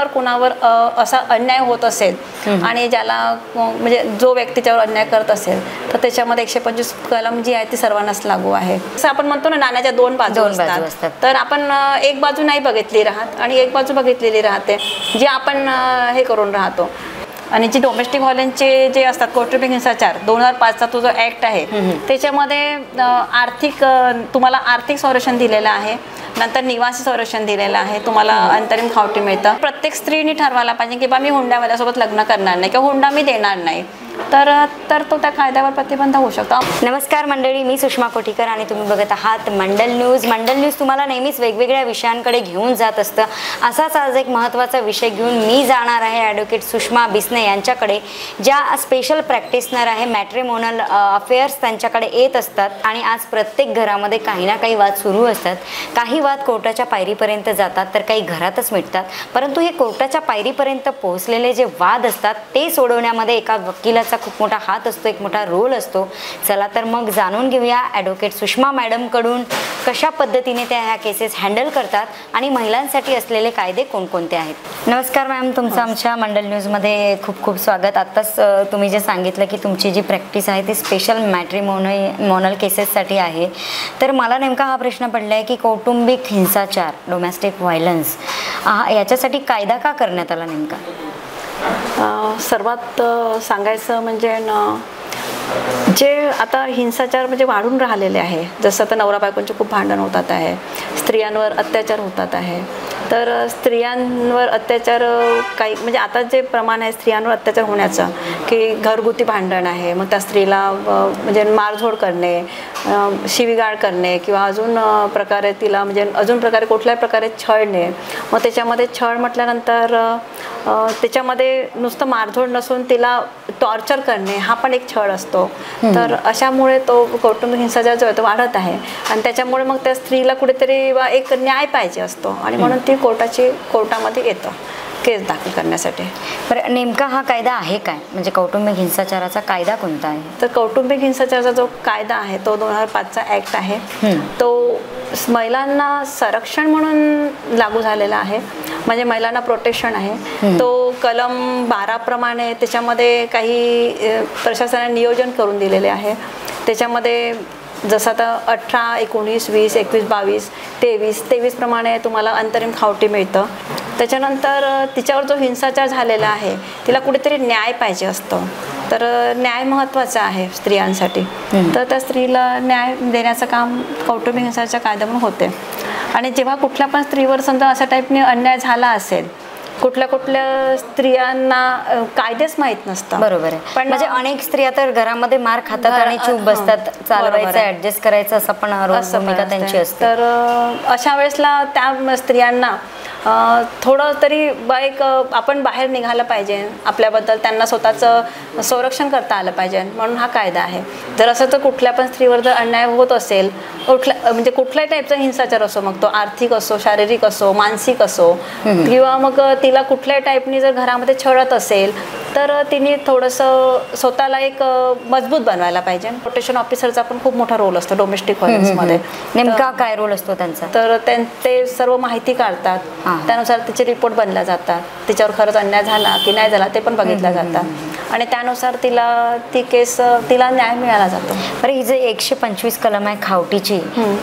ज्याच्यावर कुणावर असा अन्याय होत असेल आणि ज्याला म्हणजे जो व्यक्ती त्याच्यावर अन्याय करत असेल तर त्याच्यामध्ये 125 कलम जी आहे ती सर्वांनाच लागू आहे. असं आपण म्हणतो ना, नाण्याच्या दोन बाजू असतात. तर आपण एक बाजू नाही बघितली राहत आणि एक बाजू बघितलेली राहते जी आपण हे करून राहतो. आणि जी डोमेस्टिक व्हायलन्सचे जे असतात कौटुंबिक हिंसाचार 2005चा तो जो ऍक्ट आहे त्याच्यामध्ये तुम्हाला आर्थिक संरक्षण दिलेलं आहे, नंतर निवासी संरक्षण दिलेलं आहे, तुम्हाला अंतरिम खावटी मिळतं. प्रत्येक स्त्रीने ठरवायला पाहिजे की बा मी हुंडावाल्यासोबत लग्न करणार नाही किंवा हुंडा मी देणार नाही, तर तो त्या कायद्यावर प्रतिबंध होऊ शकतो. नमस्कार मंडळी, मी सुषमा कोठीकर आणि तुम्ही बघत आहात मंडल न्यूज. मंडल न्यूज तुम्हाला नेहमीच वेगवेगळ्या विषयांकडे घेऊन जात असतं. असाच आज एक महत्त्वाचा विषय घेऊन मी जाणार आहे ॲडव्होकेट सुषमा बिस्ने यांच्याकडे, ज्या स्पेशल प्रॅक्टिशनर आहे मॅट्रिमोनल अफेअर्स, त्यांच्याकडे येत असतात. आणि आज प्रत्येक घरामध्ये काही ना काही वाद सुरू असतात. काही वाद कोर्टाच्या पायरीपर्यंत जातात तर काही घरातच मिटतात. परंतु हे कोर्टाच्या पायरीपर्यंत पोहोचलेले जे वाद असतात ते सोडवण्यामध्ये एका वकिलाचा खूप मोठा हात असतो, एक मोठा रोल असतो. चला तर मग जाणून घेऊया ॲडव्होकेट सुषमा मॅडमकडून कशा पद्धतीने त्या ह्या केसेस हँडल करतात आणि महिलांसाठी असलेले कायदे कोणकोणते आहेत. नमस्कार मॅम, तुमचं आमच्या मंडल न्यूजमध्ये खूप खूप स्वागत. आत्ताच तुम्ही जे सांगितलं की तुमची जी प्रॅक्टिस आहे ती स्पेशल मॅट्रिमोनल केसेससाठी आहे, तर मला नेमका हा प्रश्न पडला आहे की कौटुंबिक हिंसाचार, डोमेस्टिक व्हायलन्स, याच्यासाठी कायदा का करण्यात आला नेमका? सर्वात सांगायचं म्हणजे जे आता हिंसाचार म्हणजे वाढून राहिलेले आहे. जसं आता नवरा बायकोंचे खूप भांडण होतात आहे, स्त्रियांवर अत्याचार होतात आहे. तर स्त्रियांवर अत्याचार काही म्हणजे आता जे प्रमाण आहे स्त्रियांवर अत्याचार होण्याचं की घरगुती भांडण आहे, मग त्या स्त्रीला म्हणजे मारझोड करणे, शिवीगाळ करणे किंवा अजून प्रकारे तिला म्हणजे अजून प्रकारे कुठल्याही प्रकारे छळणे. मग त्याच्यामध्ये छळ म्हटल्यानंतर त्याच्यामध्ये नुसतं मारझोड नसून तिला टॉर्चर करणे हा पण एक छळ असतो. तर अशामुळे तो कौटुंबिक हिंसाचार जो आहे तो वाढत आहे आणि त्याच्यामुळे मग त्या स्त्रीला कुठेतरी एक न्याय पाहिजे असतो आणि म्हणून ती कोर्टामध्ये येतं केस दाखल करण्यासाठी. बरं, नेमका हा कायदा आहे काय, म्हणजे कौटुंबिक हिंसाचाराचा कायदा कोणता आहे? तर कौटुंबिक हिंसाचाराचा जो कायदा आहे तो 2005चा ऍक्ट आहे. तो महिलांना संरक्षण म्हणून लागू झालेला आहे, म्हणजे महिलांना प्रोटेक्शन आहे. तो कलम 12 प्रमाणे त्याच्यामध्ये काही प्रशासनाने नियोजन करून दिलेले आहे. त्याच्यामध्ये जसं आता 18, 19, 20, 21, 22, 23 प्रमाणे तुम्हाला अंतरिम खावटी मिळतं. त्याच्यानंतर तिच्यावर जो हिंसाचार झालेला आहे तिला कुठेतरी न्याय पाहिजे असतो. तर न्याय महत्त्वाचा आहे स्त्रियांसाठी. तर त्या स्त्रीला न्याय देण्याचं काम कौटुंबिक हिंसाचाराच्या कायद्यामधून होते. आणि जेव्हा कुठल्या पण स्त्रीवर समजा अशा टाईपने अन्याय झाला असेल, कुठल्या स्त्रियांना कायदेच माहीत नसतं. बरोबर आहे. पण म्हणजे अनेक स्त्रिया तर घरामध्ये मार खातात आणि चूप बसतात, चालवायचं ऍडजस्ट करायचं असं पण भूमिका त्यांची असते. तर अशा वेळेसला त्या स्त्रियांना थोडं तरी एक आपण बाहेर निघालं पाहिजे, आपल्याबद्दल त्यांना स्वतःचं संरक्षण करता आलं पाहिजे, म्हणून हा कायदा आहे. जर असं तर कुठल्या पण स्त्रीवर जर अन्याय होत असेल, म्हणजे कुठल्याही टाईपचा हिंसाचार असो, मग तो आर्थिक असो, शारीरिक असो, मानसिक असो, किंवा मग तिला कुठल्याही टाईपनी जर घरामध्ये छळत असेल तर तिने थोडंसं स्वतःला एक मजबूत बनवायला पाहिजे. प्रोटेक्शन ऑफिसरचा पण खूप मोठा रोल असतो डोमेस्टिक व्हायलन्समध्ये. नेमका काय रोल असतो त्यांचा? तर ते सर्व माहिती काढतात, त्यानुसार तिचे रिपोर्ट बनल्या जातात, तिच्यावर खरंच अन्याय झाला की नाही झाला ते पण बघितलं जातात आणि त्यानुसार तिला न्याय मिळाला जातो. बरं, ही जे 125 कलम आहे खावटीची,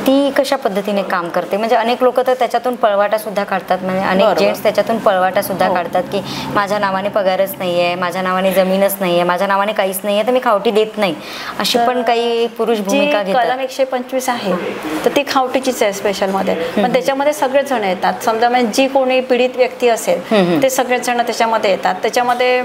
ती कशा पद्धतीने काम करते? म्हणजे अनेक लोक तर त्याच्यातून पळवाटा सुद्धा काढतात, म्हणजे अनेक जेंट्स त्याच्यातून पळवाटा सुद्धा काढतात की माझ्या नावाने पगारच नाहीये, माझ्या नावाने जमीनच नाहीये, माझ्या नावाने काहीच नाहीये, तर मी खावटी देत नाही, अशी पण काही पुरुष भूमिका घेतात. कलम 125 आहे तर ती खावटीचीच आहे स्पेशलमध्ये. पण त्याच्यामध्ये सगळेच जण येतात. समजा म्हणजे जी कोणी पीडित व्यक्ती असेल ते सगळेच जण त्याच्यामध्ये येतात. त्याच्यामध्ये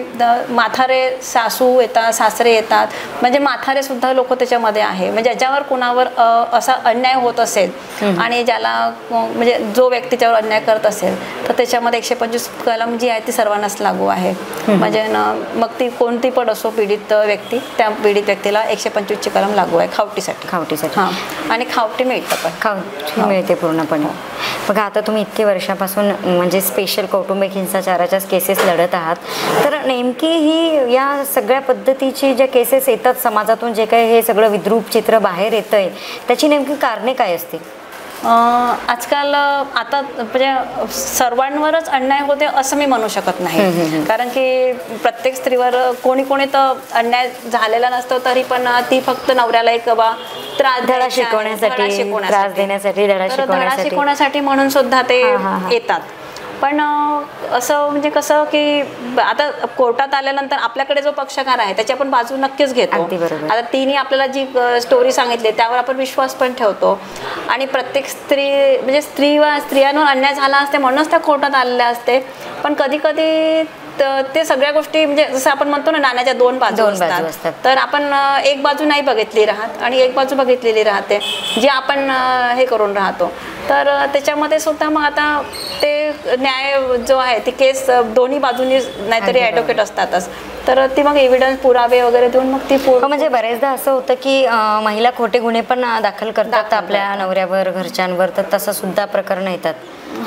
म्हातारे सासू येतात, सासरे येतात, म्हणजे म्हातारे सुद्धा लोक त्याच्यामध्ये आहे. म्हणजे ज्याच्यावर कुणावर असा अन्याय होत असेल आणि ज्याला म्हणजे जो व्यक्ती त्याच्यावर अन्याय करत असेल तर त्याच्यामध्ये 125 कलम जी आहे ती सर्वांनाच लागू आहे. म्हणजे मग ती कोणती पण असो पीडित व्यक्ती, त्या पीडित व्यक्तीला 125ची कलम लागू आहे खावटीसाठी. हां, आणि खावटी मिळतं पण, खावटी मिळते पूर्णपणे. बघा, आता तुम्ही इतके वर्षापासून म्हणजे स्पेशल कौटुंबिक हिंसाचाराच्या केसेस लढत आहात, तर नेमकी ही या सगळ्या पद्धतीची ज्या केसेस येतात समाजातून, जे काही हे सगळं विद्रूप चित्र बाहेर येतंय, त्याची नेमकी कारणे काय असतील? आजकाल आता म्हणजे सर्वांवरच अन्याय होते असं मी म्हणू शकत नाही, कारण की प्रत्येक स्त्रीवर कोणी कोणी तर अन्याय झालेला नसतो, तरी पण ती फक्त नवऱ्याला एक धडा शिकवण्यासाठी म्हणून सुद्धा ते येतात. पण असं म्हणजे कसं की आता कोर्टात आल्यानंतर आपल्याकडे जो पक्षकार आहे त्याची आपण बाजू नक्कीच घेतो. आता तिने आपल्याला जी स्टोरी सांगितली त्यावर आपण विश्वास पण ठेवतो, आणि प्रत्येक स्त्री म्हणजे स्त्रियांवर अन्याय झाला असते म्हणूनच त्या कोर्टात आलेल्या असते. पण कधी कधी ते सगळ्या गोष्टी म्हणजे जसं आपण म्हणतो ना, नाण्याच्या दोन बाजू असतात. तर आपण एक बाजू नाही बघितली राहत आणि एक बाजू बघितलेली राहते जी आपण हे करून राहतो. तर त्याच्यामध्ये सुद्धा मग आता ते न्याय जो आहे ती केस दोन्ही बाजूनी नाहीतरी ॲडव्होकेट असतातच, तर ती मग एव्हिडन्स पुरावे वगैरे देऊन मग ती म्हणजे बरेचदा असं होतं की महिला खोटे गुन्हे पण दाखल करतात आपल्या नवऱ्यावर, घरच्यांवर, तर तसं सुद्धा प्रकरण येतात.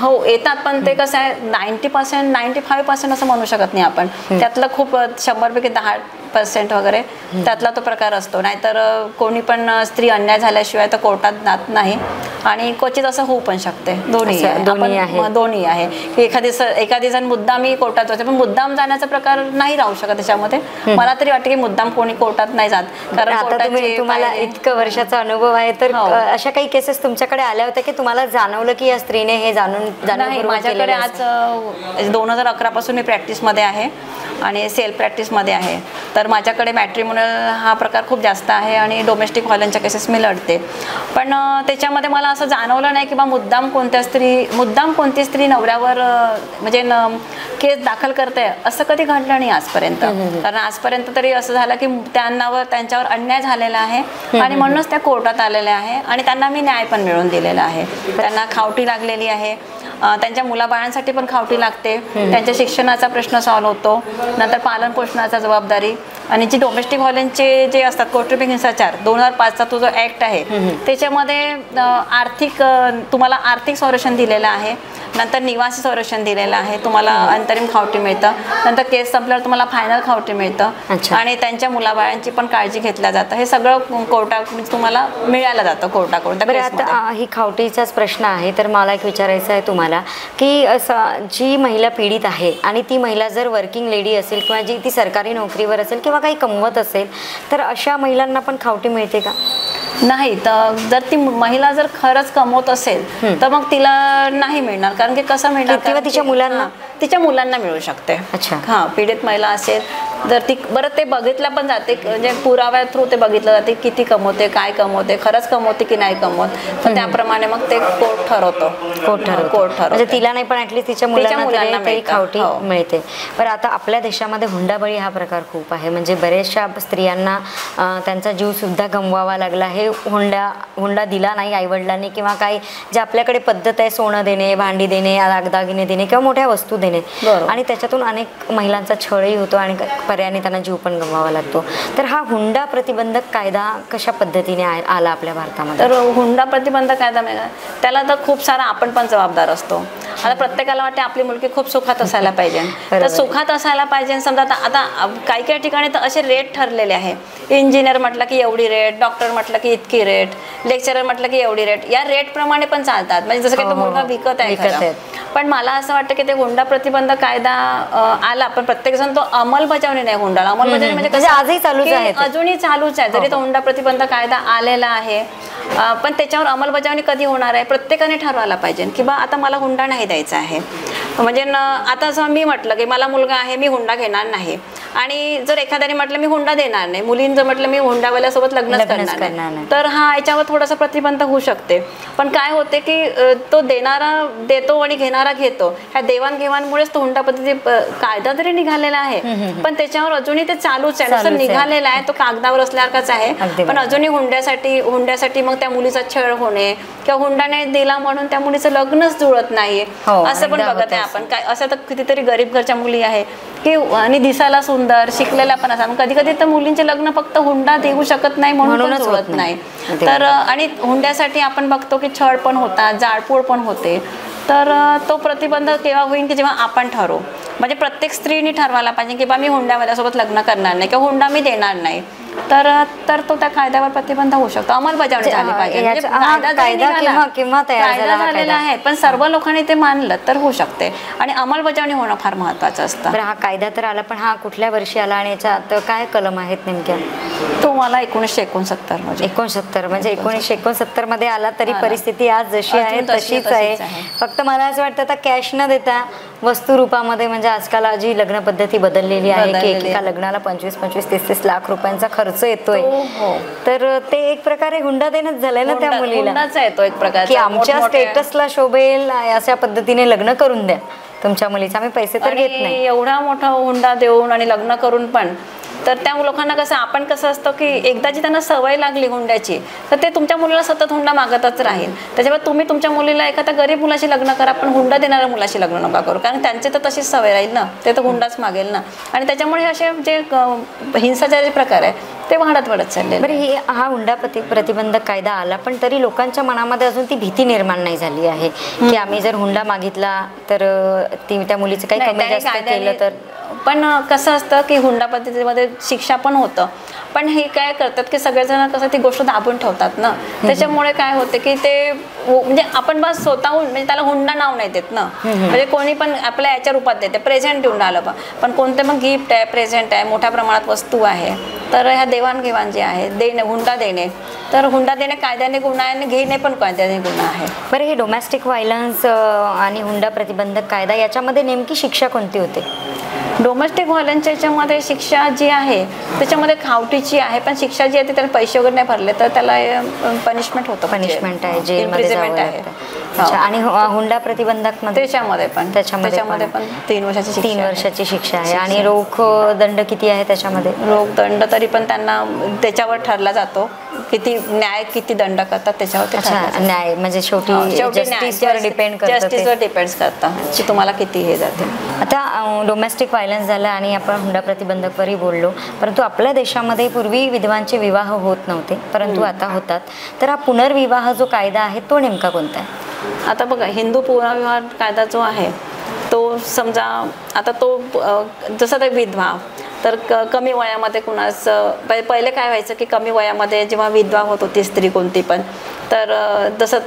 हो येतात, पण ते कसं आहे 90% 95% असं म्हणू शकत नाही आपण. त्यातलं खूप 100पैकी 10% वगैरे त्यातला तो प्रकार असतो. नाहीतर कोणी पण स्त्री अन्याय झाल्याशिवाय तर कोर्टात जात नाही, आणि क्वचित असं होऊ पण शकते. दोन्ही आहे की एखादी जण मुद्दाम कोर्टात जाते, पण मुद्दाम जाण्याचा प्रकार नाही राहू शकत त्याच्यामध्ये. मला तरी वाटतं की मुद्दाम कोणी कोर्टात नाही जात, कारण तुम्हाला इतकं वर्षाचा अनुभव आहे, तर अशा काही केसेस तुमच्याकडे आल्या होत्या की तुम्हाला जाणवलं की या स्त्रीने हे जाणून माझ्याकडे आज 2011 पासून मी प्रॅक्टिसमध्ये आहे आणि सेल्फ प्रॅक्टिसमध्ये आहे. तर माझ्याकडे मॅट्रिमोनियल हा प्रकार खूप जास्त आहे आणि डोमेस्टिक व्हायलन्सच्या केसेस मी लढते. पण त्याच्यामध्ये मला असं जाणवलं नाही की बा मुद्दाम कोणती स्त्री नवऱ्यावर म्हणजे केस दाखल करते, असं कधी घडलं नाही आजपर्यंत. कारण आजपर्यंत तरी असं झालं की त्यांच्यावर अन्याय झालेला आहे आणि म्हणूनच त्या कोर्टात आलेल्या आहे, आणि त्यांना मी न्याय पण मिळवून दिलेला आहे. त्यांना खावटी लागलेली आहे, त्यांच्या मुलाबाळांसाठी पण खावटी लागते, त्यांच्या शिक्षणाचा प्रश्न सॉल्व्ह होतो, नंतर पालन पोषणाचा जबाबदारी, आणि जी डोमेस्टिक व्हायलन्सचे जे असतात कौटुंबिक हिंसाचार 2005चा तो जो ऍक्ट आहे त्याच्यामध्ये तुम्हाला आर्थिक संरक्षण दिलेलं आहे, नंतर निवासी संरक्षण दिलेलं आहे, तुम्हाला अंतरिम खावटी मिळतं, नंतर केस संपल्यावर तुम्हाला फायनल खावटी मिळतं, आणि त्यांच्या मुलाबाळांची पण काळजी घेतल्या जातं. हे सगळं कोर्टाकडून तुम्हाला मिळालं जातं कोर्टाकडून. आता ही खावटीचाच प्रश्न आहे, तर मला एक विचारायचं आहे तुम्हाला की जी महिला पीडित आहे आणि ती महिला जर वर्किंग लेडी असेल किंवा जी ती सरकारी नोकरीवर असेल किंवा काही कमवत असेल, तर अशा महिलांना पण खावटी मिळते का? नाही, तर जर ती महिला जर खरंच कमवत असेल तर मग तिला नाही मिळणार, कारण की कसं मिळणार, किंवा तिच्या मुलांना मिळू शकते. अच्छा, पीडित महिला असेल जर ती बरं ते बघितलं पण जाते, म्हणजे पुराव्या थ्रू ते बघितलं जाते किती कमवते, काय कमवते, खरंच कमवते की नाही कमवत, तर त्याप्रमाणे मग ते कोर्ट ठरवतो. म्हणजे तिला नाही पण ऍटलीस्ट तिच्या मुलांना तरी खावटी मिळते. बरं, आता आपल्या देशामध्ये हुंडाबळी हा प्रकार खूप आहे, म्हणजे बऱ्याचशा स्त्रियांना त्यांचा जीव सुद्धा गमवावा लागला आहे. हुंडा दिला नाही आईवडिलांनी, किंवा काही जे आपल्याकडे पद्धत आहे सोनं देणे, भांडी देणे, दागदागिने देणे किंवा मोठ्या वस्तू देणे, आणि त्याच्यातून अनेक महिलांचा छळही होतो आणि पर्यायाने त्यांना जीव पण गमवावा लागतो. तर हा हुंडा प्रतिबंधक कायदा कशा पद्धतीने आला आपल्या भारतामध्ये? तर हुंडा प्रतिबंधक कायदा त्याला तर खूप सारा आपण पण जबाबदार असतो. आता प्रत्येकाला वाटते आपली मुलगी खूप सुखात असायला पाहिजे, तर सुखात असायला पाहिजे. समजा आता काही काही ठिकाणी तर असे रेट ठरलेले आहे, इंजिनियर म्हटलं की एवढी रेट, डॉक्टर म्हटलं की इतकी रेट, लेक्चरर म्हटलं की एवढी रेट, या रेट प्रमाणे पण चालतात. म्हणजे जसं काही तो मुलगा विकत आहे. पण मला असं वाटतं की ते हुंडा प्रतिबंध कायदा आला, पण प्रत्येकजण तो अंमलबजावणी नाही. हुंडाला अंमलबजावणी म्हणजे आजही चालूच आहे, अजूनही चालूच आहे. जरी तो हुंडा प्रतिबंध कायदा आलेला आहे, पण त्याच्यावर अंमलबजावणी कधी होणार आहे प्रत्येकाने ठरवायला पाहिजे की बा आता मला हुंडा नाही द्यायचा आहे. म्हणजे आता असं मी म्हटलं की मला मुलगा आहे, मी हुंडा घेणार नाही, आणि जर एखाद्याने म्हटलं मी हुंडा देणार नाही, मुलींनी जर म्हटलं मी हुंडावाल्यासोबत लग्नच करणार नाही, तर याच्यावर थोडासा प्रतिबंध होऊ शकते. पण काय होते की तो देणारा देतो आणि घेणारा घेतो, ह्या देवाणघेवाणमुळेच तो हुंडा पद्धती कायदा तरी निघालेला आहे, पण त्याच्यावर अजूनही ते चालूच आहे. जसं निघालेला आहे तो कागदावर असल्यासारखाच आहे, पण अजूनही हुंड्यासाठी मग त्या मुलीचा छळ होणे किंवा हुंडा नाही दिला म्हणून त्या मुलीचं लग्नच जुळत नाहीये, असं पण बघत आहे आपण. काय असं तर कितीतरी गरीब घरच्या मुली आहे की आणि दिसायला सुंदर, शिकलेल्या पण असतात, कधी कधी तर मुलींचे लग्न फक्त हुंडा देऊ शकत नाही म्हणून जुळत नाही. तर आणि हुंड्यासाठी आपण बघतो की छळ पण होतात, जाळपोळ पण होते. तर तो प्रतिबंध केव्हा होईल की जेव्हा आपण ठरवू. म्हणजे प्रत्येक स्त्रीने ठरवायला पाहिजे की बा मी हुंड्यावाल्यासोबत लग्न करणार नाही किंवा हुंडा मी देणार नाही. तर तो त्या कायद्यावर प्रतिबंध होऊ शकतो. अंमलबजावणी झाली पाहिजे. म्हणजे कायदा झालेला आहे पण सर्व लोकांनी ते मानलं तर होऊ शकते आणि अंमलबजावणी होणं फार महत्वाचं असतं. हा कायदा तर आला पण हा कुठल्या वर्षी आला आणि याच्यात काय कलम आहेत नेमक्या? तो मला 1969 म्हणजे 1969 मध्ये आला तरी परिस्थिती आज जशी आहे तशीच आहे. फक्त मला असं वाटतं आता कॅश न देता वस्तू रूपामध्ये, म्हणजे आजकाल जी लग्न पद्धती बदललेली आहे की एका लग्नाला 25-30 लाख रुपयांचा खर्च येतोय, तर ते एक प्रकारे हुंडा देणंच झालंय ना त्या मुलीला. येतो एक प्रकार की आमच्या स्टेटसला शोभेल अशा पद्धतीने लग्न करून द्या तुमच्या मुलीचं, आम्ही पैसे तर घेत नाही. एवढा मोठा हुंडा देऊन आणि लग्न करून पण तर त्या लोकांना कसं, आपण कसं असतं की एकदा जी त्यांना सवय लागली हुंड्याची तर ते तुमच्या मुलीला सतत हुंडा मागतच राहील. त्याच्यामुळे तुम्ही तुमच्या मुलीला एखाद्या गरीब मुलाशी लग्न करा पण हुंडा देणाऱ्या मुलाशी लग्न नका करू, कारण त्यांची तर तशीच सवय राहील ना, ते तर हुंडाच मागेल ना. आणि त्याच्यामुळे असे जे हिंसाचाराचे प्रकार आहे ते वाढत चालले. बरं, हा हुंडा प्रतिबंधक कायदा आला पण तरी लोकांच्या मनामध्ये अजून ती भीती निर्माण नाही झाली आहे की आम्ही जर हुंडा मागितला तर त्या मुलीचं काही कमी जास्त केलं तर. पण कसं असतं की हुंडा पद्धतीमध्ये शिक्षा पण होतं, पण हे काय करतात की सगळेजण कसं ती गोष्ट दाबून ठेवतात ना, त्याच्यामुळे काय होते की ते म्हणजे आपण बस स्वतःहून म्हणजे त्याला हुंडा नाव नाही देत ना, म्हणजे कोणी पण आपल्या याच्या रूपात देते, प्रेझेंट देऊन आलं पण कोणते मग गिफ्ट आहे, प्रेझेंट आहे, मोठ्या प्रमाणात वस्तू आहे, तर ह्या देवाणघेवाण जे आहे देणे, हुंडा देणे, तर हुंडा देणे कायद्याने गुन्हा आहे आणि घेणे पण कायद्याने गुन्हा आहे. बरं, हे डोमेस्टिक व्हायलन्स आणि हुंडा प्रतिबंधक कायदा याच्यामध्ये नेमकी शिक्षा कोणती होते? डोमेस्टिक व्हायलन्सच्या याच्यामध्ये शिक्षा जी आहे त्याच्यामध्ये खावटीची आहे, पण शिक्षा जी आहे ती त्याला पैसे वगैरे नाही भरले तर त्याला पनिशमेंट होतं, पनिशमेंट आहे, जेलमध्ये जावं लागतं. आणि हुंडा प्रतिबंधक त्याच्यामध्ये पण 3 वर्षाची शिक्षा आहे. आणि रोख दंड किती आहे त्याच्यामध्ये? रोख दंड तरी पण त्यांना त्याच्यावर ठरला जातो, किती न्याय किती दंड करतात त्याच्यावर. न्याय म्हणजे शेवटी जस्टिसवर डिपेंड करतं की तुम्हाला किती हे जाते. आता डोमेस्टिक व्हायलन्स झालं आणि आपण हुंडा प्रतिबंधकवरही बोललो, परंतु आपल्या देशामध्ये पूर्वी विधवांचे विवाह होत नव्हते परंतु आता होतात. तर हा पुनर्विवाह जो कायदा आहे तो नेमका कोणता आहे? आता बघा, हिंदू पुनर्विवाह कायदा जो आहे तो समजा आता तो जसं ते विधवा तर कमी वयामध्ये कुणाच पहिले काय व्हायचं की कमी वयामध्ये जेव्हा विधवा होत होती स्त्री कोणती पण, तर जसं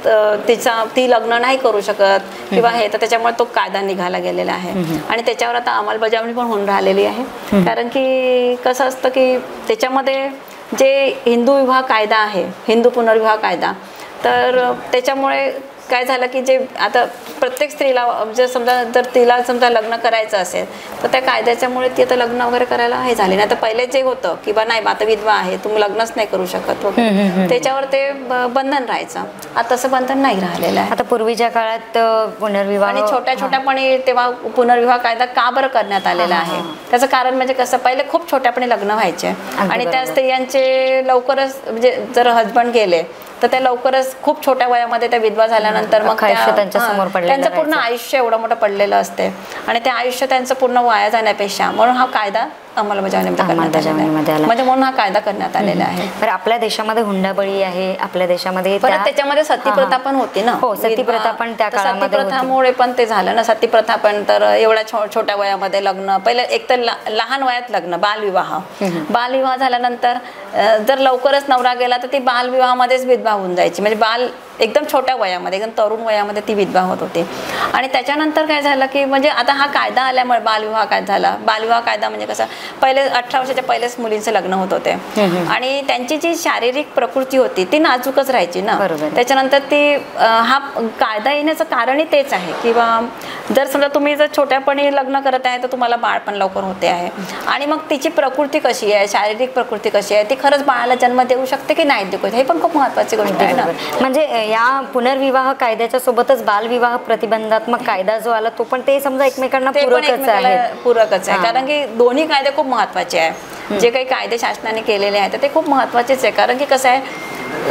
ती लग्न नाही करू शकत किंवा हे, तर त्याच्यामुळे तो कायदा निघाला गेलेला आहे आणि त्याच्यावर आता अंमलबजावणी पण होऊन राहिलेली आहे. कारण की कसं असतं की त्याच्यामध्ये जे हिंदू विवाह कायदा आहे, हिंदू पुनर्विवाह कायदा, तर त्याच्यामुळे काय झालं की जे आता प्रत्येक स्त्रीला जर तिला लग्न करायचं असेल तर त्या कायद्याच्यामुळे ती आता लग्न वगैरे करायला हे झाले नाही. तर पहिले जे होतं की बा नाही आता विधवा आहे तुम्ही लग्नच नाही करू शकत वगैरे, त्याच्यावर ते बंधन राहायचं. आता तसं बंधन नाही राहिलेलं आहे. आता पूर्वीच्या काळात पुनर्विवाह आणि छोट्यापणी तेव्हा पुनर्विवाह कायदा का बरं करण्यात आलेला आहे त्याचं कारण म्हणजे कसं, पहिले खूप छोट्यापणी लग्न व्हायचे आणि त्या स्त्रियांचे लवकरच म्हणजे जर हजबंड गेले तर त्या लवकरच खूप छोट्या वयामध्ये त्या विधवा झाल्यानंतर मग त्यांचं पूर्ण आयुष्य एवढं मोठं पडलेलं असते आणि ते आयुष्य त्यांचं पूर्ण वाया जाण्यापेक्षा म्हणून हा कायदा अंमलबजावणीमध्ये म्हणजे म्हणून हा कायदा करण्यात आलेला आहे. तर आपल्या देशामध्ये हुंडाबळी आहे, आपल्या देशामध्ये त्याच्यामध्ये सतीप्रथा पण होती ना. हो, सतीप्रथा पण त्या काळामध्ये सतीप्रथामुळे पण ते झालं ना. सतीप्रथा पण तर एवढ्या छोट्या वयामध्ये लग्न, पहिले एक तर लहान वयात लग्न, बालविवाह झाल्यानंतर जर लवकरच नवरा गेला तर ती बालविवाहामध्येच विधवा होऊन जायची, म्हणजे एकदम छोट्या वयामध्ये एकदम तरुण वयामध्ये ती विधवा होत होती. आणि त्याच्यानंतर काय झालं की म्हणजे आता हा कायदा आल्यामुळे बालविवाह काय झाला. बालविवाह कायदा म्हणजे कसं, पहिले 18 वर्षाच्या पहिलेच मुलींचे लग्न होत होते आणि त्यांची जी शारीरिक प्रकृती होती ती नाजूकच राहायची ना. त्याच्यानंतर ती हा कायदा येण्याचं कारणही तेच आहे किंवा जर समजा तुम्ही जर छोट्यापणी लग्न करत आहे तर तुम्हाला बाळ पण लवकर होते आहे आणि मग तिची प्रकृती कशी आहे, शारीरिक प्रकृती कशी आहे, ती खरंच बाळाला जन्म देऊ शकते की नाही देऊ, हे पण खूप महत्त्वाची गोष्ट आहे ना. म्हणजे या पुनर्विवाह कायद्याच्या सोबतच बालविवाह प्रतिबंधात्मक कायदा जो आला तो पण ते समजा एकमेकांना पूरकच आहे. कारण की दोन्ही कायदे खूप महत्त्वाचे आहे. जे काही कायदे शासनाने केलेले आहेत ते खूप महत्त्वाचेच आहे. कारण की कसं आहे,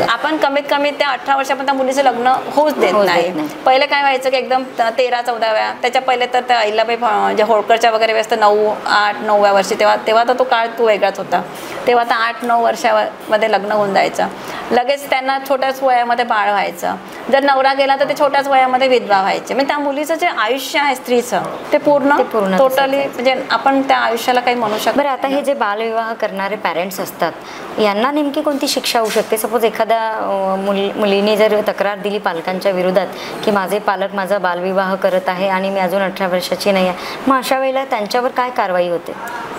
आपण कमीत कमी त्या 18 वर्षापर्यंत मुलीचं लग्न होऊच देत नाही. पहिले काय व्हायचं की एकदम 13-14व्या, त्याच्या पहिले तर त्या अहिल्याबाई जे होळकरच्या वगैरे व्यस्त 9-8-9व्या वर्षी तेव्हा तर तो काळ तो वेगळाच होता. तेव्हा तर 8-9 वर्षामध्ये लग्न होऊन जायचं लगेच त्यांना छोट्याच वयामध्ये बाळ व्हायचं, जर नवरा गेला तर ते छोट्याच वयामध्ये विधवा व्हायचे. म्हणजे त्या मुलीचं जे आयुष्य आहे स्त्रीचं ते पूर्ण टोटली म्हणजे आपण त्या आयुष्याला काही म्हणू शकतो. बरं, आता हे जे बालविवाह करणारे पॅरेंट्स असतात यांना नेमकी कोणती शिक्षा होऊ शकते? सपोज एखाद्या मुलीने जर तक्रार दिली पालकांच्या विरोधात की माझे पालक माझा बालविवाह करत आहे आणि मी अजून 18 वर्षाची नाही आहे, मग अशा वेळेला त्यांच्यावर काय कारवाई होते?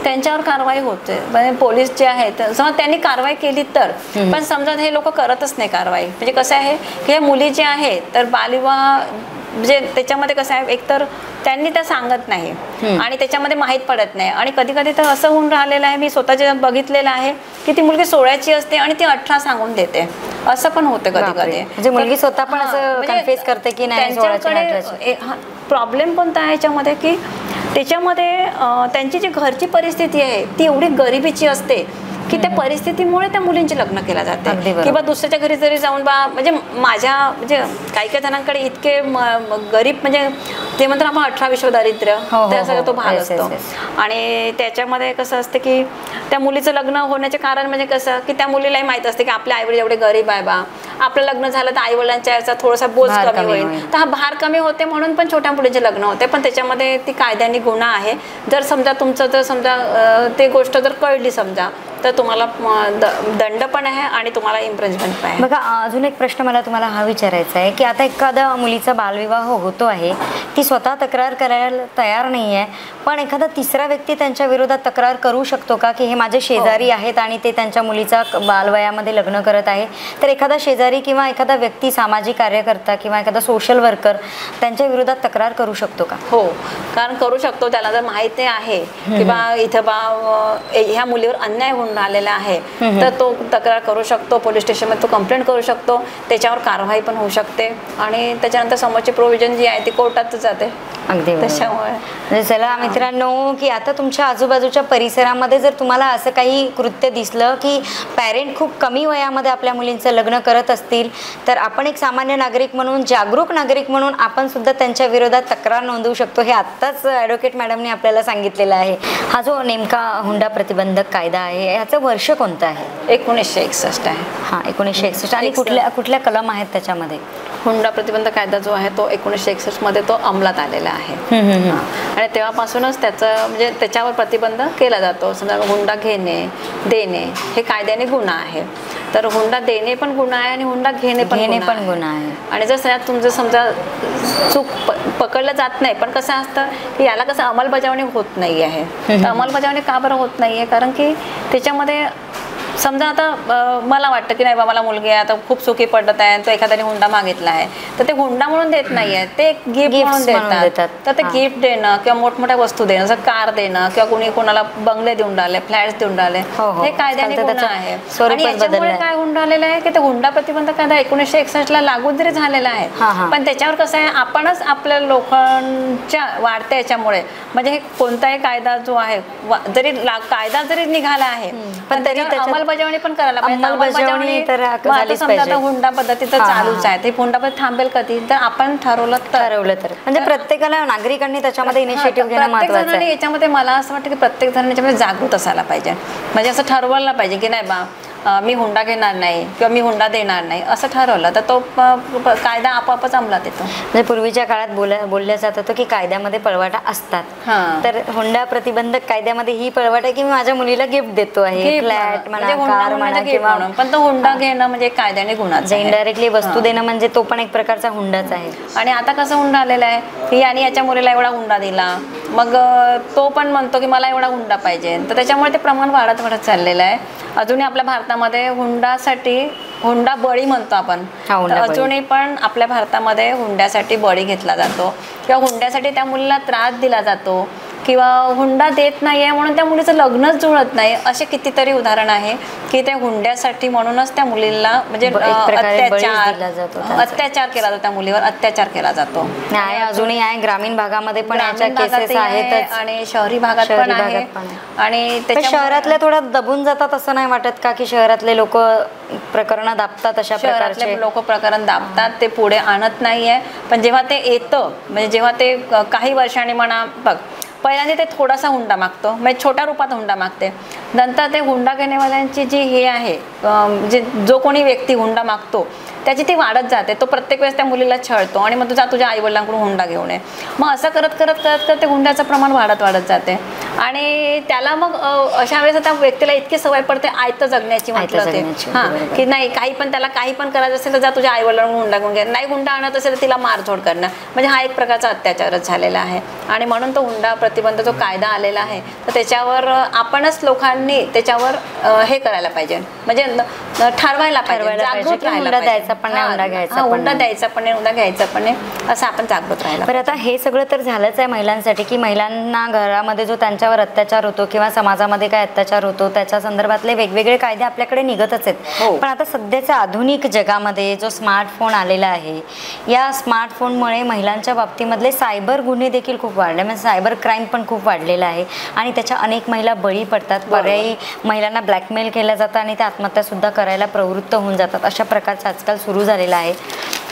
त्यांच्यावर कारवाई होते. म्हणजे पोलीस जे आहेत समजा त्यांनी कारवाई केली तर, पण समजा हे लोक करतच नाही कारवाई. म्हणजे कसं आहे की हे मुली जे आहे तर बालविवाह म्हणजे त्याच्यामध्ये कसं आहे, एकतर त्यांनी त्या सांगत नाही आणि त्याच्यामध्ये माहीत पडत नाही. आणि कधी कधी तर असं होऊन राहिलेलं आहे, मी स्वतःच्या बघितलेलं आहे की ती मुलगी 16ची असते आणि ती 18 सांगून देते. असं पण होतं कधी कधी. म्हणजे मुलगी स्वतः पण असं कन्फेस करते की नाही. त्यांच्याकडे प्रॉब्लेम कोणता आहे याच्यामध्ये की त्याच्यामध्ये त्यांची जी घरची परिस्थिती आहे ती एवढी गरिबीची असते की त्या परिस्थितीमुळे त्या मुलींची लग्न केलं जाते. किंवा दुसऱ्याच्या घरी जरी जाऊन म्हणजे माझ्या म्हणजे काही काही जणांकडे इतके गरीब म्हणजे ते म्हणतात आपण 18 विश्व दारिद्र्य त्या सगळं तो भाग असतो. आणि त्याच्यामध्ये कसं असतं की त्या मुलीचं लग्न होण्याचे कारण म्हणजे कसं की त्या मुलीलाही माहित असते की आपल्या आईवडील एवढे गरीब आहे बा, आपलं लग्न झालं तर आईवडिलांच्या याचा थोडासा बोज कमी होईल, तर हा भार कमी होते म्हणून पण छोट्या मुलीचे लग्न होते. पण त्याच्यामध्ये ती कायद्याने गुन्हा आहे. जर समजा तुमचं जर समजा ते गोष्ट जर कळली समजा तर तुम्हाला दंड पण आहे आणि तुम्हाला इम्प्रिजमेंट पण आहे. बघा, अजून एक प्रश्न मला तुम्हाला हा विचारायचा आहे की आता एखादा मुलीचा बालविवाह होतो आहे, ती स्वतः तक्रार करायला तयार नाही आहे, पण एखादा तिसरा व्यक्ती त्यांच्या विरोधात तक्रार करू शकतो का की हे माझे शेजारी आहेत आणि ते त्यांच्या मुलीचा बालवयामध्ये लग्न करत आहे? तर एखादा शेजारी किंवा एखादा व्यक्ती, सामाजिक कार्यकर्ता किंवा एखादा सोशल वर्कर त्यांच्या विरोधात तक्रार करू शकतो का? हो, कारण करू शकतो. त्याला जर माहिती आहे की बा इथं बा ह्या मुलीवर अन्याय होऊन राहिलेला आहे तर तो तक्रार करू शकतो. पोलीस स्टेशनमध्ये तो कंप्लेंट करू शकतो. त्याच्यावर कारवाई पण होऊ शकते आणि त्याच्यानंतर समोरची प्रोव्हिजन जी आहे ती कोर्टात जाते. अगदी त्याच्यामुळे चला मित्रांनो, की आता तुमच्या आजूबाजूच्या परिसरामध्ये जर तुम्हाला असं काही कृत्य दिसलं की पॅरेंट खूप कमी वयामध्ये आपल्या मुलींचं लग्न करत असतील तर आपण एक सामान्य नागरिक म्हणून, जागरूक नागरिक म्हणून आपण सुद्धा त्यांच्या विरोधात तक्रार नोंदवू शकतो. हे आत्ताच ॲडव्होकेट मॅडमने आपल्याला सांगितलेलं आहे. हा जो नेमका हुंडा प्रतिबंधक कायदा आहे याचं वर्ष कोणतं आहे? 1961 आहे. हां, 1961. आणि कुठल्या कलम आहेत त्याच्यामध्ये? हुंडा प्रतिबंध कायदा जो आहे तो 1961 मध्ये तो अंमलात आलेला आहे. आणि तेव्हापासूनच त्याचं म्हणजे त्याच्यावर प्रतिबंध केला जातो. समजा हुंडा घेणे, देणे हे कायद्याने गुन्हा आहे. तर हुंडा देणे पण गुन्हा आहे आणि हुंडा घेणे पण गुन्हा आहे. आणि जर तुमचं समजा चूक पकडलं जात नाही, पण कसं असतं की याला कसं अंमलबजावणी होत नाही आहे. तर अंमलबजावणी का बरं होत नाही आहे? कारण की त्याच्यामध्ये समजा आता मला वाटतं की नाही बा मला मुलगी आहे, आता खूप सुखी पडत आहे, तो एखाद्याने हुंडा मागितला आहे तर ते हुंडा म्हणून देत नाही आहे, ते गिफ्ट म्हणून देतात. तर ते गिफ्ट देणं किंवा मोठमोठ्या वस्तू देणं, जसं कार देणं किंवा कोणी कोणाला बंगले देऊन राहिले, फ्लॅट्स देऊन राहिले, हे कायद्याने गुन्हा आहे. आणि याच्यामुळे काय होऊन राहिलेलं आहे की ते हुंडा प्रतिबंध कायदा 1961 लागू जरी झालेला आहे, पण त्याच्यावर कसं आहे आपणच आपल्या लोकांच्या वाढत्या याच्यामुळे म्हणजे हे कोणताही कायदा जो आहे जरी कायदा जरी निघाला आहे पण तरी अंमलबजावणी पण करायला पाहिजे. अंमलबजावणी तर समजा आता हुंडा पद्धती तर चालूच आहे, ते हुंडा पद्धती थांबेल कधी तर आपण ठरवलं तर म्हणजे प्रत्येकाला, नागरिकांनी त्याच्यामध्ये इनिशिएटिव्ह घेणं महत्त्वाचं आहे. याच्यामध्ये मला असं वाटतं की प्रत्येक जण याच्यामध्ये जागृत असायला पाहिजे. म्हणजे असं ठरवलं पाहिजे की नाही बा मी हुंडा घेणार नाही किंवा मी हुंडा देणार नाही असं ठरवलं तर तो कायदा आपोआपच अंमलात येतो. म्हणजे पूर्वीच्या काळात बोलल्या जात होतं की कायद्यामध्ये पळवाटा असतात, तर हुंडा प्रतिबंधक कायद्यामध्ये ही पळवाट आहे की मी माझ्या मुलीला गिफ्ट देतो आहे, फ्लॅट म्हणा, कार म्हणा किंवा, पण तो हुंडा घेणं म्हणजे कायद्याने गुन्हाच आहे. इनडायरेक्टली वस्तू देणं म्हणजे तो पण एक प्रकारचा हुंडाच आहे. आणि आता कसं हुंडा आलेला आहे की आणि याच्या मुलीला एवढा हुंडा दिला, मग तो पण म्हणतो की मला एवढा हुंडा पाहिजे, तर त्याच्यामुळे ते प्रमाण वाढत चाललेलं आहे. अजूनही आपल्या भारतामध्ये हुंडा बळी म्हणतो आपण, अजूनही पण आपल्या भारतामध्ये हुंड्यासाठी बळी घेतला जातो किंवा हुंड्यासाठी त्या मुलीला त्रास दिला जातो किंवा हुंडा देत नाही आहे म्हणून त्या मुलीचं लग्नच जुळत नाही. असे कितीतरी उदाहरण आहे की त्या हुंड्यासाठी म्हणूनच त्या मुलीला म्हणजे अत्याचार केला जातो, त्या मुलीवर अत्याचार केला जातो. अजूनही आहे, ग्रामीण भागामध्ये पण याच्या केसेस आहेत आणि शहरी भागात पण आहे. आणि शहरातल्या थोडा दबून जातात असं नाही वाटत का की शहरातले लोक प्रकरण दाबतात, अशा प्रकारचे लोक प्रकरण दाबतात, ते पुढे आणत नाहीये. पण जेव्हा ते येतं म्हणजे जेव्हा ते काही वर्षांनी म्हणा बघ पहिल्यांदा ते थोडासा हुंडा मागतो, म्हणजे छोट्या रूपात हुंडा मागते. नंतर ते हुंडा घेण्यावाल्यांची जी हे आहे, जो कोणी व्यक्ती हुंडा मागतो त्याची ती वाढत जाते. तो प्रत्येक वेळेस त्या मुलीला छळतो आणि मग तुझ्या आईवडिलांकडून हुंडा घेऊन ये. मग असं करत करत करत करत ते हुंड्याचं प्रमाण वाढत जाते. आणि त्याला मग अशा वेळेस त्या व्यक्तीला इतकी सवय पडते आयतं जगण्याची, म्हटलं ते की नाही त्याला काही पण करायचं असेल तर जा तुझ्या आईवडिलांकडून हुंडा घेऊन घे, नाही हुंडा आणत असेल तर तिला मारझोड करणं, म्हणजे हा एक प्रकारचा अत्याचारच झालेला आहे. आणि म्हणून तो हुंडा प्रतिबंध जो कायदा आलेला आहे तर त्याच्यावर आपणच लोकांनी त्याच्यावर हे करायला पाहिजे, म्हणजे ठरवायला पाहिजे, जागृत राहायला पाहिजे. हुंडा द्यायचा पण नाही, हुंडा घ्यायचा पण नाही, असं आपण जागृत राहायला. बरं, आता हे सगळं तर झालंच आहे महिलांसाठी, की महिलांना घरामध्ये जो त्यांच्यावर अत्याचार होतो किंवा समाजामध्ये काय अत्याचार होतो त्याच्या संदर्भातले वेगवेगळे कायदे आपल्याकडे निघतच आहेत. पण आता सध्याच्या आधुनिक जगामध्ये जो स्मार्टफोन आलेला आहे, या स्मार्टफोनमुळे महिलांच्या बाबतीमधले सायबर गुन्हे देखील खूप वाढले, म्हणजे सायबर क्राईम पण खूप वाढलेला आहे आणि त्याच्या अनेक महिला बळी पडतात. पर्यायी महिलांना ब्लॅकमेल केलं जातं आणि त्या आत्महत्या सुद्धा करायला प्रवृत्त होऊन जातात. अशा प्रकारचं आजकाल सुरू झालेलं आहे.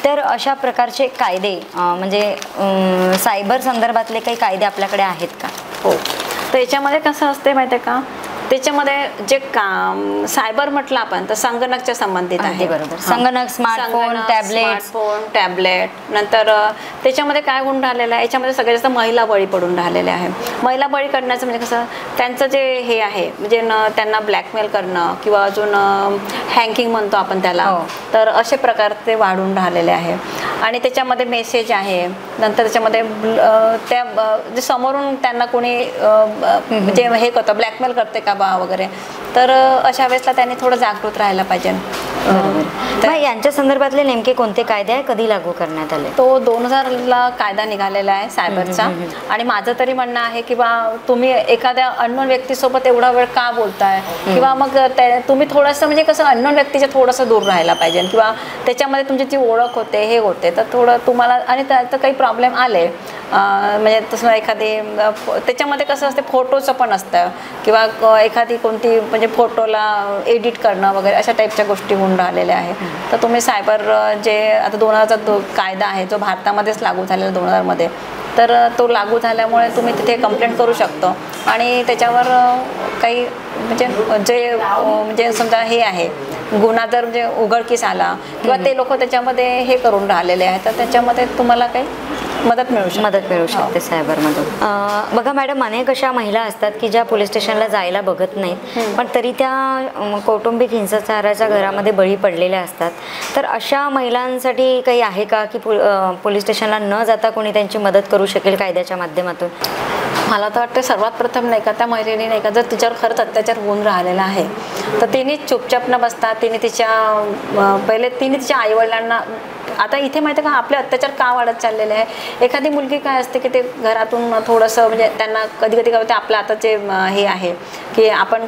तर अशा प्रकारचे कायदे म्हणजे सायबर संदर्भातले काही कायदे आपल्याकडे आहेत का? हो, तर याच्यामध्ये कसं असते माहिती आहे का, त्याच्यामध्ये जे काम सायबर म्हटलं आपण तर संगणकच्या संबंधित आहे. बरोबर, संगणक, स्मार्टफोन, टॅबलेट. नंतर त्याच्यामध्ये काय होऊन राहिलेलं आहे, याच्यामध्ये सगळ्यात जास्त महिला बळी पडून राहिलेल्या आहे. महिला बळी करण्याचं म्हणजे कसं, त्यांचं जे हे आहे म्हणजे त्यांना ब्लॅकमेल करणं किंवा अजून हँकिंग म्हणतो आपण त्याला, तर असे प्रकार ते वाढून राहिलेले आहे. आणि त्याच्यामध्ये मेसेज आहे, नंतर त्याच्यामध्ये त्या समोरून त्यांना कोणी म्हणजे हे करतं, ब्लॅकमेल करते का बा वगैरे, तर अशा वेळेसला त्यांनी थोडं जागृत राहायला पाहिजे. यांच्या संदर्भातले नेमके कोणते कायदे आहे, कधी लागू करण्यात आले? तो 2000ला कायदा निघालेला आहे सायबरचा. आणि माझं तरी म्हणणं आहे की बा तुम्ही एखाद्या अननोन व्यक्तीसोबत एवढा वेळ का बोलताय, किंवा मग तुम्ही थोडंसं म्हणजे कसं अननोन व्यक्तीच्या थोडंसं दूर राहायला पाहिजे, किंवा त्याच्यामध्ये तुमची जी ओळख होते हे होते तर थोडं तुम्हाला, आणि त्याचं काही प्रॉब्लेम आले म्हणजे तसं एखादी त्याच्यामध्ये कसं असते फोटोचं पण असतं, किंवा एखादी कोणती म्हणजे फोटोला एडिट करणं वगैरे अशा टाईपच्या गोष्टी होऊन राहिलेल्या आहेत. तर तुम्ही सायबर जे आता 2000चा कायदा आहे जो भारतामध्येच लागू झालेला 2000मध्ये, तर तो लागू झाल्यामुळे तुम्ही तिथे कंप्लेंट करू शकतो आणि त्याच्यावर काही म्हणजे समजा हे आहे गुन्हा जर म्हणजे उघडकीस आला किंवा ते लोक त्याच्यामध्ये हे करून राहिलेले आहेत तर त्याच्यामध्ये तुम्हाला काही मदत मिळू शकते सायबरमधून. बघा मॅडम, अनेक अशा महिला असतात की ज्या पोलीस स्टेशनला जायला बघत नाहीत, पण तरी त्या कौटुंबिक हिंसाचाराच्या घरामध्ये बळी पडलेल्या असतात. तर अशा महिलांसाठी काही आहे का की पोलीस स्टेशनला न जाता कोणी त्यांची मदत करू शकेल कायद्याच्या माध्यमातून? मला तर वाटतं सर्वात प्रथम नाही का त्या महिलेने नाही का जर तिच्यावर खरंच अत्याचार होऊन राहिलेला आहे तर तिने चुपचाप न बसता तिने तिच्या आईवडिलांना, आता इथे माहिती आहे का आपले अत्याचार का वाढत चाललेले आहे. एखादी मुलगी काय असते की ते घरातून थोडंसं म्हणजे त्यांना कधी कधी काय होते, आपलं आताचे हे आहे की आपण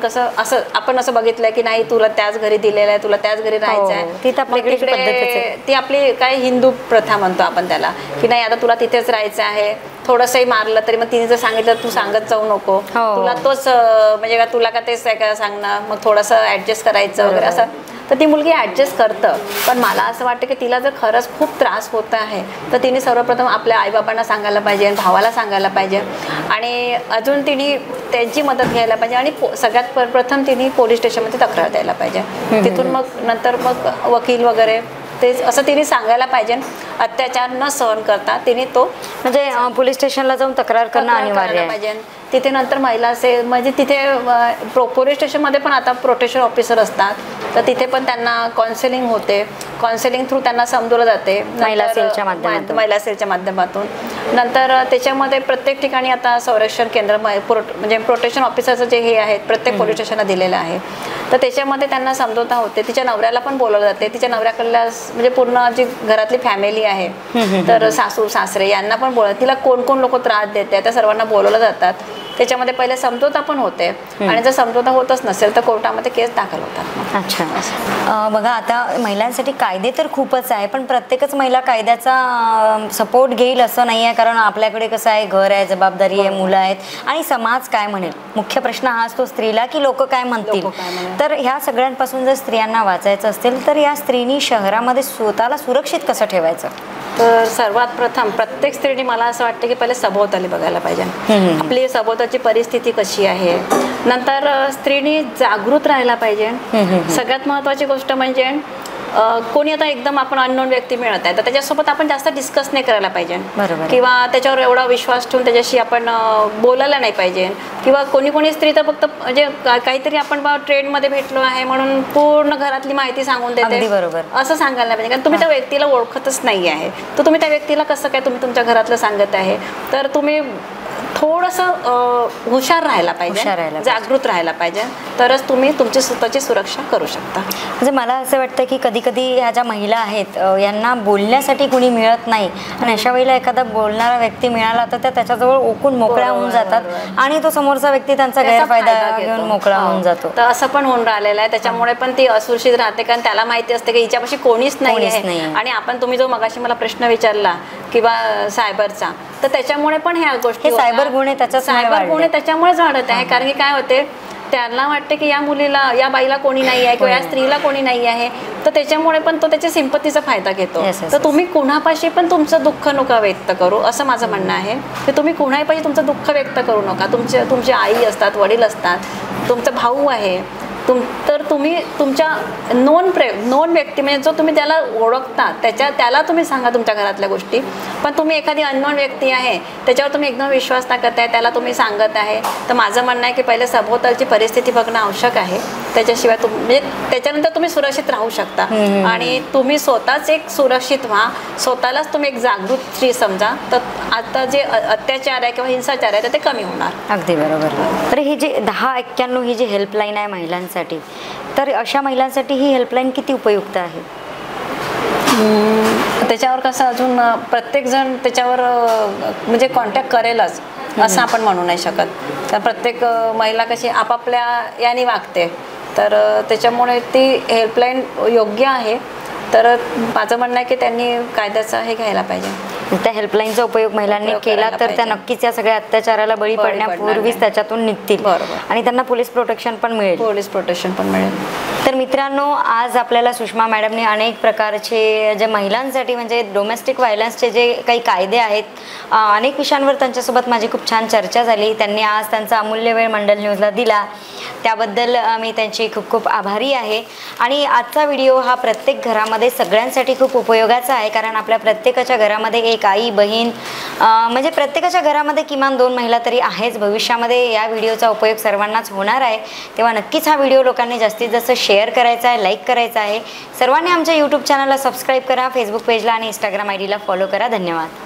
आपण असं बघितलं की नाही तुला त्याच घरी दिलेलं आहे, तुला त्याच घरी राहायचं आहे. ती आपली काय हिंदू प्रथा म्हणतो आपण त्याला, की नाही आता तुला तिथेच राहायचं आहे. थोडंसंही मारलं तरी मग तिने जर सांगितलं तू सांगत जाऊ नको, तुला तोच म्हणजे का तुला का तेच आहे का सांगणार, मग थोडंसं ॲडजस्ट करायचं वगैरे असं, तर ती मुलगी ॲडजस्ट करतं. पण मला असं वाटतं की तिला जर खरंच खूप त्रास होत आहे तर तिने सर्वप्रथम आपल्या आईबाबांना सांगायला पाहिजे, भावाला सांगायला पाहिजे आणि अजून तिने त्यांची मदत घ्यायला पाहिजे आणि सगळ्यात प्रथम तिने पोलीस स्टेशनमध्ये तक्रार द्यायला पाहिजे. तिथून मग नंतर मग वकील वगैरे ते असं तिने सांगायला पाहिजे. अत्याचार न सहन करता तिने तो म्हणजे पोलीस स्टेशनला जाऊन तक्रार करणं अनिवार्य पाहिजे. तिथे नंतर महिला असेल म्हणजे तिथे पोलीस स्टेशनमध्ये पण आता प्रोटेक्शन ऑफिसर असतात तर तिथे पण त्यांना काउन्सिलिंग होते, काउन्सिलिंग थ्रू त्यांना समजवलं जाते महिला सेलच्या माध्यमातून. नंतर त्याच्यामध्ये प्रत्येक ठिकाणी आता संरक्षण केंद्र म्हणजे प्रोटेक्शन ऑफिसरचं जे हे आहेत प्रत्येक पोलीस स्टेशनला दिलेलं आहे तर त्याच्यामध्ये त्यांना समजवता होते. तिच्या नवऱ्याला पण बोलवलं जाते, तिच्या नवऱ्याकडल्या म्हणजे पूर्ण जी घरातली फॅमिली आहे तर सासू सासरे यांना पण तिला कोण कोण लोक त्रास देते त्या सर्वांना बोलवलं जातात. त्याच्यामध्ये पहिले समझोता पण होते आणि जर समझोता होतच नसेल तर कोर्टामध्ये केस दाखल होतात. अच्छा, बघा आता महिलांसाठी कायदे तर खूपच आहे पण प्रत्येकच महिला कायद्याचा सपोर्ट घेईल असं नाही आहे, कारण आपल्याकडे कसं आहे घर आहे, जबाबदारी आहे, मुलं आहेत आणि समाज काय म्हणेल. मुख्य प्रश्न हा असतो स्त्रीला की लोक काय म्हणतील. तर ह्या सगळ्यांपासून जर स्त्रियांना वाचायचं असेल तर या स्त्रीनी शहरामध्ये स्वतःला सुरक्षित कसं ठेवायचं? तर सर्वात प्रथम प्रत्येक स्त्रीने मला असं वाटतं की पहिले सभोवताली बघायला पाहिजे. आपली सभोवताची परिस्थिती कशी आहे. नंतर स्त्रीनी जागृत राहायला पाहिजे. सगळ्यात महत्त्वाची गोष्ट म्हणजे कोणी आता एकदम आपण अननोन व्यक्ती मिळत आहे तर त्याच्यासोबत आपण जास्त डिस्कस नाही करायला पाहिजे किंवा त्याच्यावर एवढा विश्वास ठेवून त्याच्याशी आपण बोलायला नाही पाहिजे. किंवा कोणी स्त्री तर फक्त म्हणजे काहीतरी आपण ट्रेनमध्ये भेटलो आहे म्हणून पूर्ण घरातली माहिती सांगून देते असं सांगायला नाही पाहिजे. कारण तुम्ही त्या व्यक्तीला ओळखतच नाही आहे तर तुम्ही त्या व्यक्तीला कसं काय तुम्ही तुमच्या घरातलं सांगत आहे. तर तुम्ही थोडंसं हुशार राहायला पाहिजे, जागृत राहायला पाहिजे, तरच तुम्ही तुमची स्वतःची सुरक्षा करू शकता. म्हणजे मला असं वाटतं की कधी कधी ह्या ज्या महिला आहेत यांना बोलण्यासाठी कुणी मिळत नाही आणि अशा वेळेला एखादा बोलणारा व्यक्ती मिळाला तर त्या त्याच्याजवळ ओकून मोकळ्या होऊन जातात आणि तो समोरचा व्यक्ती त्यांचा गैरफायदा घेऊन मोकळा होऊन जातो. तर असं पण होऊन राहिलेलं आहे. त्याच्यामुळे पण ती असुरक्षित राहते कारण त्याला माहिती असते की हिच्यापाशी कोणीच नाही आहे. आणि आपण तुम्ही जो मगाशी मला प्रश्न विचारला किंवा सायबरचा तर त्याच्यामुळे पण ह्या गोष्टी सायबर गुन्हे त्याच्यामुळेच वाढत आहे. कारण की काय होते त्यांना वाटते की या मुलीला या बाईला कोणी नाही आहे किंवा या स्त्रीला कोणी नाही आहे तर त्याच्यामुळे पण तो त्याच्या सिंपतीचा फायदा घेतो. तर तुम्ही कुणापाशी पण तुमचं दुःख नका व्यक्त करू असं माझं म्हणणं आहे की तुम्ही कुणापाशी तुमचं दुःख व्यक्त करू नका. तुमची आई असतात, वडील असतात, तुमचा भाऊ आहे तर तुम्ही तुमच्या नोन व्यक्ती म्हणजे जो तुम्ही त्याला ओळखता त्याला तुम्ही सांगा तुमच्या घरातल्या गोष्टी. पण तुम्ही एखादी अननोन व्यक्ती आहे त्याच्यावर तुम्ही एकदम विश्वास टाकत आहे त्याला तुम्ही सांगत आहे तर माझं म्हणणं आहे की पहिले सभोवतालची परिस्थिती बघणं आवश्यक आहे. त्याच्याशिवाय म्हणजे त्याच्यानंतर तुम्ही सुरक्षित राहू शकता आणि तुम्ही स्वतःच एक सुरक्षित व्हा. स्वतःलाच तुम्ही एक जागृत स्त्री समजा तर आता जे अत्याचार आहे किंवा हिंसाचार आहे तर ते कमी होणार. अगदी बरोबर. तर ही जी 1091 ही जी हेल्पलाईन आहे महिलांसाठी तर अशा महिलांसाठी ही हेल्पलाईन किती उपयुक्त आहे. त्याच्यावर कसं अजून प्रत्येक जण त्याच्यावर म्हणजे कॉन्टॅक्ट करेलच असं आपण म्हणू नाही शकत. तर प्रत्येक महिला कशी आपापल्या याने वागते तर त्याच्यामुळे ती हेल्पलाईन योग्य आहे. तर माझं म्हणणं आहे की त्यांनी कायद्याचा हे घ्यायला पाहिजे. त्या हेल्पलाईनचा उपयोग महिलांनी केला तर त्या नक्कीच या सगळ्या अत्याचाराला बळी पडण्यापूर्वीच त्याच्यातून निघतील आणि त्यांना पोलीस प्रोटेक्शन पण मिळेल. तर मित्रांनो आज आपल्याला सुषमा मॅडमने अनेक प्रकारचे जे महिलांसाठी म्हणजे डोमेस्टिक व्हायलन्सचे जे काही कायदे आहेत अनेक विषयांवर त्यांच्यासोबत माझी खूप छान चर्चा झाली. त्यांनी आज त्यांचा अमूल्य वेळ मंडल न्यूजला दिला त्याबद्दल मी त्यांची खूप खूप आभारी आहे. आणि आजचा व्हिडिओ हा प्रत्येक घरामध्ये सगळ्यांसाठी खूप उपयोगाचा आहे कारण आपल्या प्रत्येकाच्या घरामध्ये एक आई बहीण म्हणजे प्रत्येकाच्या घरामध्ये किमान 2 महिला तरी आहेच. भविष्यामध्ये या व्हिडिओचा उपयोग सर्वांनाच होणार आहे तेव्हा नक्कीच हा व्हिडिओ लोकांनी जास्तीत जास्त शेअर करायचा आहे, लाईक करायचा आहे. सर्वांनी आमच्या यूट्यूब चॅनलला सबस्क्राईब करा, फेसबुक पेजला आणि इंस्टाग्राम आयडीला फॉलो करा. धन्यवाद.